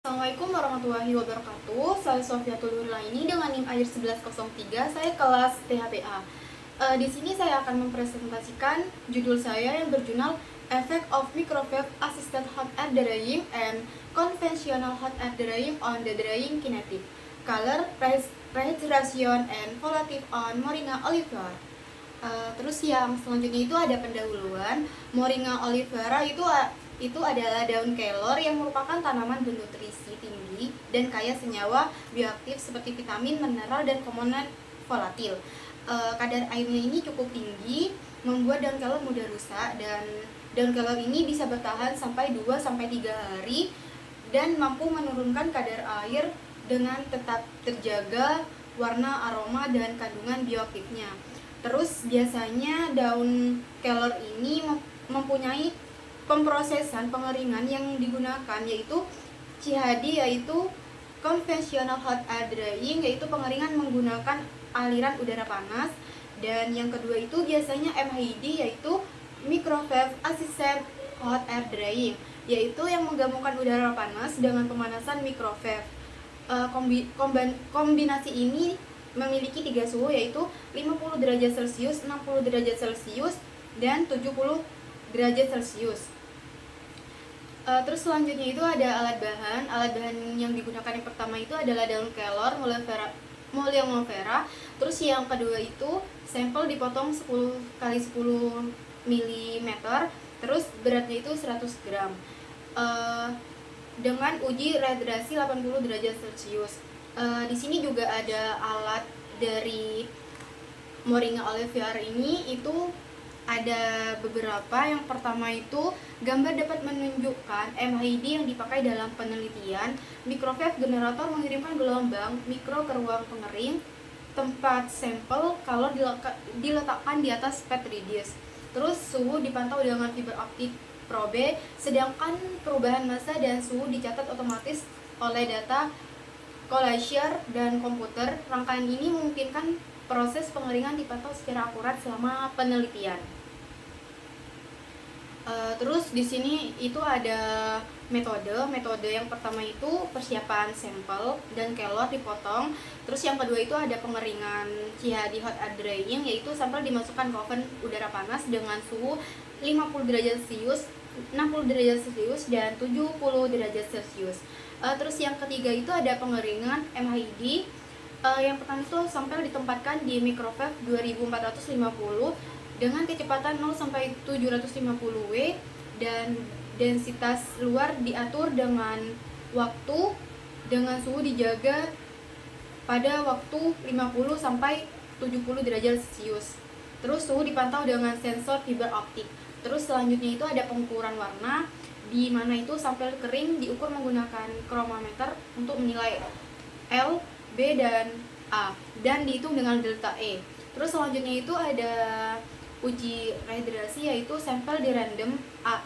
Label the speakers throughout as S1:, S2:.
S1: Assalamualaikum warahmatullahi wabarakatuh. Saya Sofiatul Nurlaini dengan NIM AYR 1103. Saya kelas THPA. Di sini saya akan mempresentasikan judul saya yang berjudul Effect of Microwave Assisted Hot Air Drying and Conventional Hot Air Drying on the Drying Kinetic, Color, Refrigeration, and Volatility on Moringa olivera. Terus yang selanjutnya itu ada pendahuluan. Moringa olivera itu adalah daun kelor yang merupakan tanaman bernutrisi tinggi dan kaya senyawa bioaktif seperti vitamin, mineral, dan komponen volatil. Kadar airnya ini cukup tinggi, membuat daun kelor mudah rusak, dan daun kelor ini bisa bertahan sampai 2-3 hari dan mampu menurunkan kadar air dengan tetap terjaga warna, aroma, dan kandungan bioaktifnya. Terus biasanya daun kelor ini mempunyai pemrosesan pengeringan yang digunakan yaitu CHD, yaitu Conventional Hot Air Drying, yaitu pengeringan menggunakan aliran udara panas. Dan yang kedua itu biasanya MHD, yaitu Microwave Assisted Hot Air Drying, yaitu yang menggabungkan udara panas dengan pemanasan microwave. Kombinasi ini memiliki 3 suhu, yaitu 50 derajat Celcius, 60 derajat Celcius, dan 70 derajat Celcius. Terus selanjutnya itu ada alat bahan. Alat bahan yang digunakan yang pertama itu adalah daun kelor Muliolifera. Terus yang kedua itu sampel dipotong 10 x 10 mm. Terus beratnya itu 100 gram. Dengan uji rehidrasi 80 derajat Celcius. Di sini juga ada alat dari Moringa olivera ini, itu ada beberapa. Yang pertama itu gambar dapat menunjukkan MHD yang dipakai dalam penelitian. Microwave generator mengirimkan gelombang mikro ke ruang pengering tempat sampel kalau diletakkan di atas petri dish. Terus suhu dipantau dengan fiber optik probe, sedangkan perubahan massa dan suhu dicatat otomatis oleh data collager dan komputer. Rangkaian ini memungkinkan proses pengeringan dipantau secara akurat selama penelitian. Terus di sini itu ada metode yang pertama itu persiapan sampel dan kelor dipotong. Terus yang kedua itu ada pengeringan CHD hot air drying, yaitu sampel dimasukkan ke oven udara panas dengan suhu 50 derajat Celcius, 60 derajat Celcius, dan 70 derajat Celcius. Terus yang ketiga itu ada pengeringan MHD. Yang pertama itu sampel ditempatkan di microwave 2450 dengan kecepatan 0-750 W, dan densitas luar diatur dengan waktu, dengan suhu dijaga pada waktu 50-70 derajat Celcius. Terus suhu dipantau dengan sensor fiber optik. Terus selanjutnya itu ada pengukuran warna, di mana itu sampel kering diukur menggunakan kronometer untuk menilai L, B, dan A, dan dihitung dengan delta E. Terus selanjutnya itu ada uji rehidrasi, yaitu sampel direndam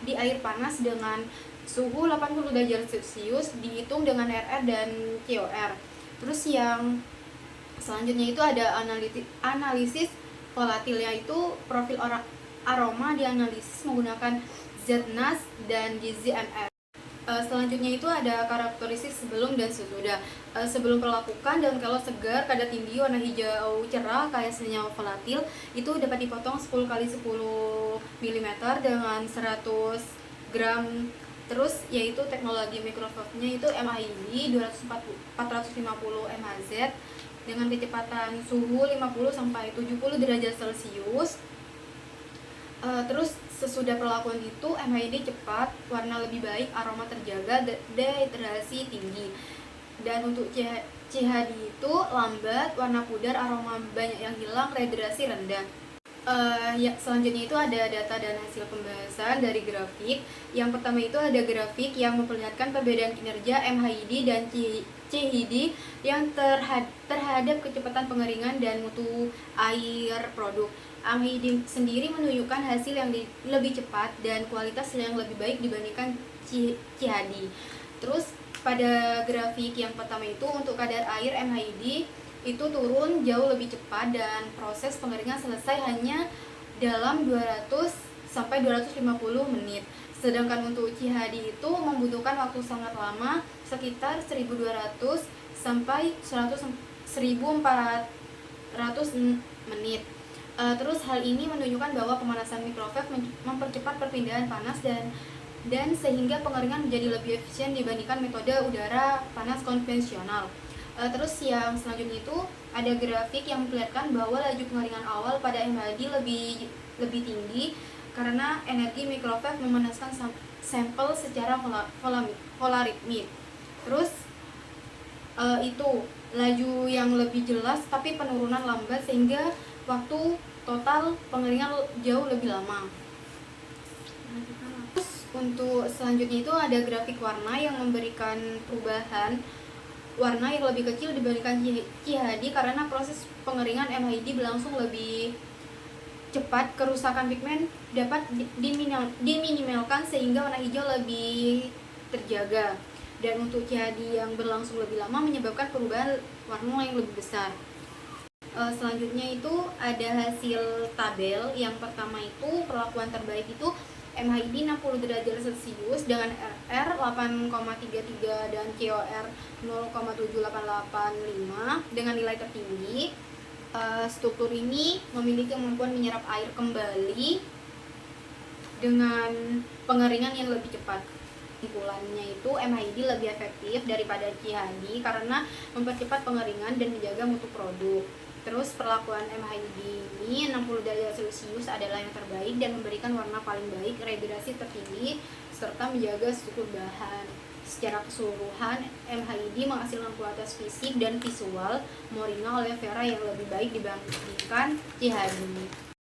S1: di air panas dengan suhu 80 derajat Celcius, dihitung dengan RR dan COR. Terus yang selanjutnya itu ada analisis volatil, yaitu profil aroma dianalisis menggunakan ZNAS dan GZMF. Selanjutnya itu ada karakteristik sebelum dan sesudah. Sebelum perlakukan, daun kelor segar, kadar tinggi, warna hijau cerah, kaya senyawa volatil, itu dapat dipotong 10 x 10 mm dengan 100 gram. Terus yaitu teknologi microwave-nya itu MHD 450 mHz dengan kecepatan suhu 50-70 derajat Celcius. Terus sesudah perlakuan itu MHD cepat, warna lebih baik, aroma terjaga, dehidrasi tinggi. Dan untuk CHD itu lambat, warna pudar, aroma banyak yang hilang, rehidrasi rendah. Selanjutnya itu ada data dan hasil pembahasan dari grafik. Yang pertama itu ada grafik yang memperlihatkan perbedaan kinerja MHD dan CHD yang terhadap kecepatan pengeringan dan mutu air produk. MHD sendiri menunjukkan hasil yang lebih cepat dan kualitas yang lebih baik dibandingkan CHD. Terus pada grafik yang pertama itu untuk kadar air MHD itu turun jauh lebih cepat dan proses pengeringan selesai hanya dalam 200-250 menit. Sedangkan untuk CHD itu membutuhkan waktu sangat lama sekitar 1200 sampai 1400 menit. Terus hal ini menunjukkan bahwa pemanasan microwave mempercepat perpindahan panas dan sehingga pengeringan menjadi lebih efisien dibandingkan metode udara panas konvensional. Terus yang selanjutnya itu ada grafik yang memperlihatkan bahwa laju pengeringan awal pada MHD lebih tinggi karena energi microwave memanaskan sampel secara polaritmik. Terus itu laju yang lebih jelas tapi penurunan lambat sehingga waktu total pengeringan jauh lebih lama. Terus untuk selanjutnya itu ada grafik warna yang memberikan perubahan warna yang lebih kecil dibandingkan CHD karena proses pengeringan MHD berlangsung lebih cepat. Kerusakan pigmen dapat diminimalkan sehingga warna hijau lebih terjaga, dan untuk CHD yang berlangsung lebih lama menyebabkan perubahan warna yang lebih besar. Selanjutnya itu ada hasil tabel. Yang pertama itu perlakuan terbaik itu MHD 60 derajat Celcius dengan RR 8,33 dan COR 0,7885 dengan nilai tertinggi. Struktur ini memiliki kemampuan menyerap air kembali dengan pengeringan yang lebih cepat. Kesimpulannya itu MHD lebih efektif daripada CHD karena mempercepat pengeringan dan menjaga mutu produk. Terus perlakuan MHD ini 60 derajat Celcius adalah yang terbaik dan memberikan warna paling baik, rehidrasi tertinggi, serta menjaga struktur bahan. Secara keseluruhan, MHD menghasilkan kualitas fisik dan visual Morina oleh Vera yang lebih baik dibandingkan CHD.